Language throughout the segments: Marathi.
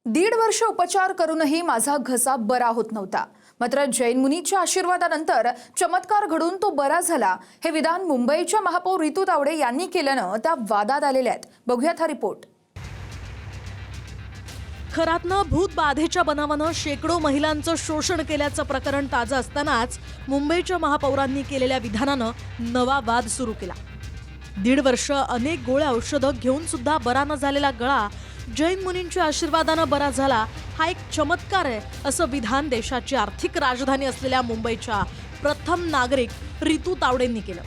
दीड वर्ष उपचार करूनही माझा घसा बरा होत नव्हता. मात्र जैन मुनीच्या आशीर्वादानंतर चमत्कार घडून तो बरा झाला. हे विधान मुंबईच्या महापौर रितू तावडे यांनी केल्यानं त्या वादात आलेल्या आहेत. बघूयात हा रिपोर्ट. खरातनं भूत बाधेच्या बनावानं शेकडो महिलांचं शोषण केल्याचं प्रकरण ताजं असतानाच मुंबईच्या महापौरांनी केलेल्या विधानानं नवा वाद सुरू केला. दीड वर्ष अनेक गोळ्या औषधं घेऊन सुद्धा बरा न झालेला गळा जैन मुनींच्या आशीर्वादानं बरा झाला, हा एक चमत्कार आहे असं विधान देशाची आर्थिक राजधानी असलेल्या मुंबईच्या प्रथम नागरिक रितू तावडेंनी केलं.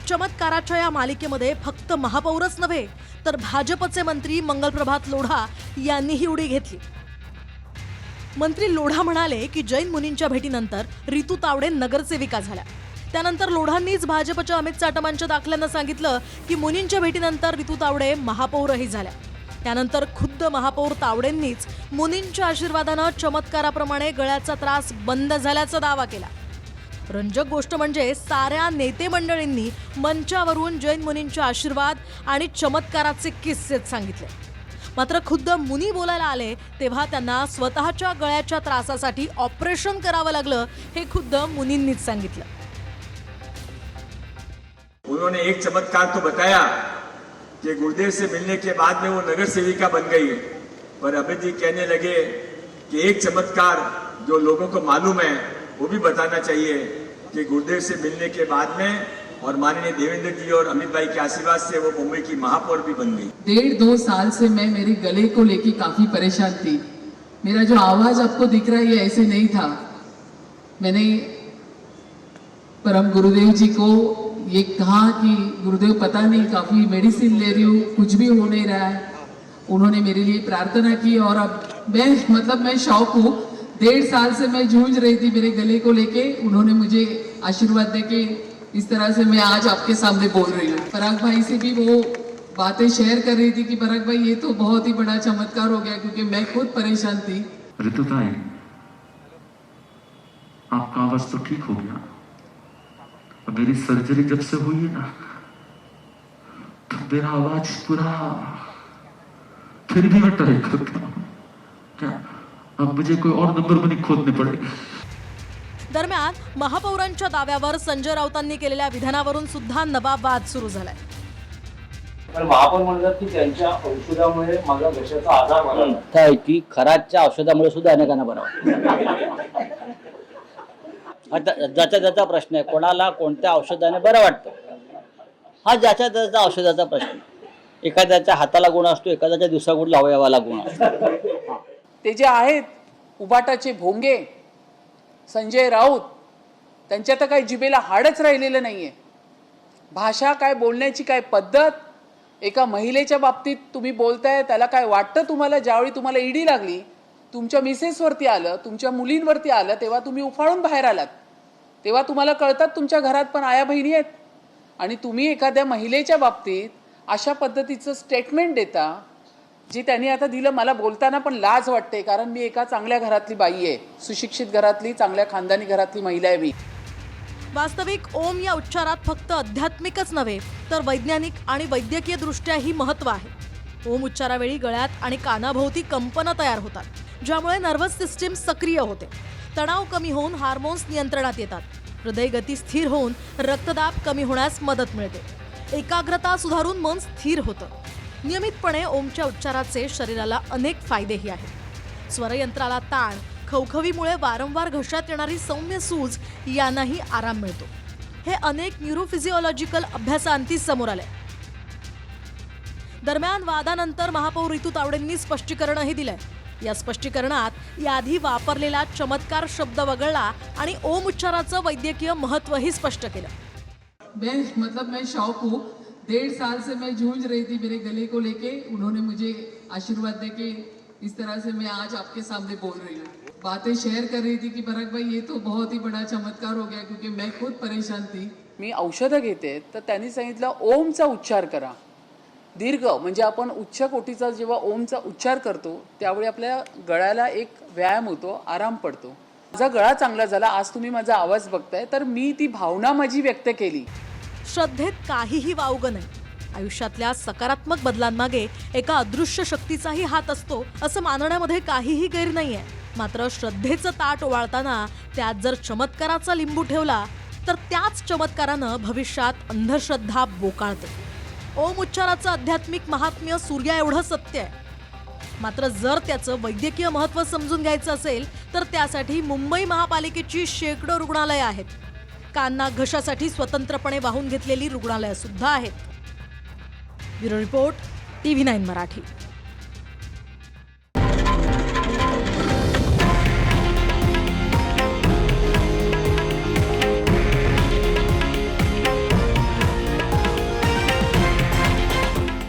चमत्काराच्या या मालिकेमध्ये फक्त महापौरच नव्हे तर भाजपचे मंत्री मंगलप्रभात लोढा यांनीही उडी घेतली. मंत्री लोढा म्हणाले की जैन मुनींच्या भेटीनंतर रितू तावडे नगरसेविका झाल्या. त्यानंतर लोढांनीच भाजपच्या अमित चाटमांच्या दाखल्यानं सांगितलं की मुनींच्या भेटीनंतर रितू तावडे महापौरही झाल्या. त्यानंतर खुद्द महापौर तावडेंनीच मुनींच्या आशीर्वादानं चमत्काराप्रमाणे गळ्याचा त्रास बंद झाल्याचा दावा केला. रंजक गोष्ट म्हणजे साऱ्या नेते मंडळींनी मंचावरून जैन मुनींचे आशीर्वाद आणि चमत्काराचे किस्से सांगितले. मात्र खुद्द मुनी बोलायला आले तेव्हा त्यांना स्वतःच्या गळ्याच्या त्रासासाठी ऑपरेशन करावं लागलं, हे खुद्द मुनींनीच सांगितलं. उन्होंने एक चमत्कार तो बताया कि गुरुदेव से मिलने के बाद में वो नगर सेविका बन गई, पर अमित जी कहने लगे कि एक चमत्कार जो लोगों को मालूम है वो भी बताना चाहिए कि गुरुदेव से मिलने के बाद में और माननीय देवेंद्र जी और अमित भाई के आशीर्वाद से वो मुंबई की महापौर भी बन गई. 1.5-2 साल से मैं मेरे गले को लेके काफी परेशान थी. मेरा जो आवाज आपको दिख रहा है ये ऐसे नहीं था. मैंने परम गुरुदेव जी को ये कहा कि गुरुदेव पता नहीं काफी मेडिसिन ले रही हूँ, कुछ भी हो नहीं रहा है. उन्होंने मेरे लिए प्रार्थना की और अब मैं शौक हूँ. 1.5 साल से मैं जूझ रही थी मेरे गले को लेके. उन्होंने मुझे आशीर्वाद देके इस तरह से मैं आज आपके सामने बोल रही हूँ. पराग भाई से भी वो बातें शेयर कर रही थी कि पराग भाई ये तो बहुत ही बड़ा चमत्कार हो गया, क्योंकि मैं खुद परेशान थी. रितु ताई, आपका आवाज तो ठीक हो गया. मेरी सर्जरी जब से हुई है ना, तो मेरा आवाज पूरा फिर भी मैं ट्राई करता हूं. क्या अब मुझे कोई और नंबर भी नहीं खोदने पड़ेगा. दरम्यान महापौरांच्या दाव्यावर संजय राऊतांनी केलेल्या विधानावरून सुद्धा नवा वाद सुरू झालाय. पण महापौर म्हणतात की त्यांच्या औषधामुळे माझा घशाचा आजार बरा काय की खराच्या औषधामुळे सुद्धा अनेकांना बरं वाटतं. आता ज्याचा ज्याचा प्रश्न आहे, कोणाला कोणत्या औषधाने बरं वाटतं हा ज्याच्या त्याचा औषधाचा प्रश्न. एखाद्याच्या हाताला गुण असतो, एखाद्याच्या दिवसागुडल्या अवयवाला गुण असतो. ते जे आहेत उबाटाचे भोंगे संजय राऊत, त्यांच्या तर काही जिभेला हाडच राहिलेलं नाहीये. भाषा काय, बोलण्याची काय पद्धत. एका महिलेच्या बाबतीत तुम्ही बोलताय, त्याला काय वाटतं तुम्हाला? ज्यावेळी तुम्हाला ईडी लागली, तुमच्या मिसेसवरती आलं, तुमच्या मुलींवरती आलं, तेव्हा तुम्ही उफाळून बाहेर आलात. तेव्हा तुम्हाला कळतात तुमच्या घरात पण आया बहिणी आहेत. आणि तुम्ही एखाद्या महिलेच्या बाबतीत अशा पद्धतीचं स्टेटमेंट देता, जे त्यांनी आता दिलं. मला बोलताना पण लाज वाटते, कारण मी एका चांगल्या घरातली बाई आहे, सुशिक्षित घरातली, चांगल्या खानदानी घरातली महिला आहे मी. वास्तविक ओम या उच्चारात फक्त आध्यात्मिकच नव्हे तर वैज्ञानिक आणि वैद्यकीय दृष्ट्याही महत्त्व आहे. ओम उच्चारावेळी गळ्यात आणि कानाभोवती कंपनं तयार होतात, ज्यामुळे नर्व्हस सिस्टीम सक्रिय होते. तणाव कमी होऊन हार्मोन्स नियंत्रणात येतात. हृदयगती स्थिर होऊन रक्तदाब कमी होण्यास मदत मिळते. एकाग्रता सुधारून मन स्थिर होतं. नियमितपणे ओमच्या उच्चाराचे शरीराला अनेक फायदेही आहेत. स्वरयंत्राला ताण, खवखवीमुळे वारंवार घशात येणारी सौम्य सूज यांनाही आराम मिळतो. हे अनेक न्यूरोफिजिओलॉजिकल अभ्यासांती समोर आले. दरम्यान वादानंतर महापौर रितू तावडेंनी स्पष्टीकरणही दिलंय. या स्पष्टीकरणात याआधी वापरलेला चमत्कार शब्द वगळला आणि ओम उच्चाराचं वैद्यकीय महत्त्वही स्पष्ट केलं. मैं शौक हूँ. 1.5 साल से मैं जूझ रही थी मेरे गले को लेके. उन्होंने मुझे आशीर्वाद देके इस तरह से मैं आज आपके सामने बोल रही हूँ. बातें शेयर कर रही थी कि पराग भाई ये तो बहुत ही बड़ा चमत्कार हो गया, क्योंकि मैं खुद परेशान थी. मी औषधं घेते, तर त्यांनी सांगितलं ओमचा उच्चार करा. दीर्घ म्हणजे आपण उच्च कोटीचा जेव्हा ओमचा उच्चार करतो त्यावेळी आपल्या गळ्याला एक व्यायाम होतो, आराम पडतो. माझा गळा चांगला झाला. आज तुम्ही माझा आवाज बघताय, तर मी ती भावना माझी व्यक्त केली. श्रद्धेत काहीही वावगं नाही. आयुष्यातल्या सकारात्मक बदलांमागे एका अदृश्य शक्तीचाही हात असतो असं मानण्यामध्ये काहीही गैर नाहीये. मात्र श्रद्धेचं ताट ओवाळताना त्यात जर चमत्काराचा लिंबू ठेवला तर त्याच चमत्कारानं भविष्यात अंधश्रद्धा बोकाळते. ओम उच्चाराचं आध्यात्मिक महात्म्य सूर्या एवढं सत्य आहे. मात्र जर त्याचं वैद्यकीय महत्त्व समजून घ्यायचं असेल तर त्यासाठी मुंबई महापालिकेची शेकडो रुग्णालयं आहेत. कान नाक घशासाठी स्वतंत्रपणे वाहून घेतलेली रुग्णालयं सुद्धा आहेत. Bureau report TV9 Marathi.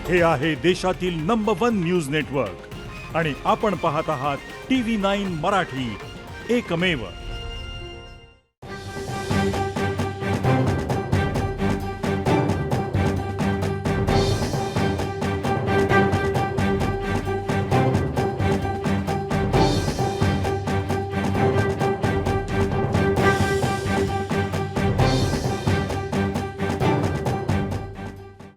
हे आहे देशातील नंबर 1 न्यूज नेटवर्क आणि आपण पाहत आहात TV9 मराठी, एकमेव.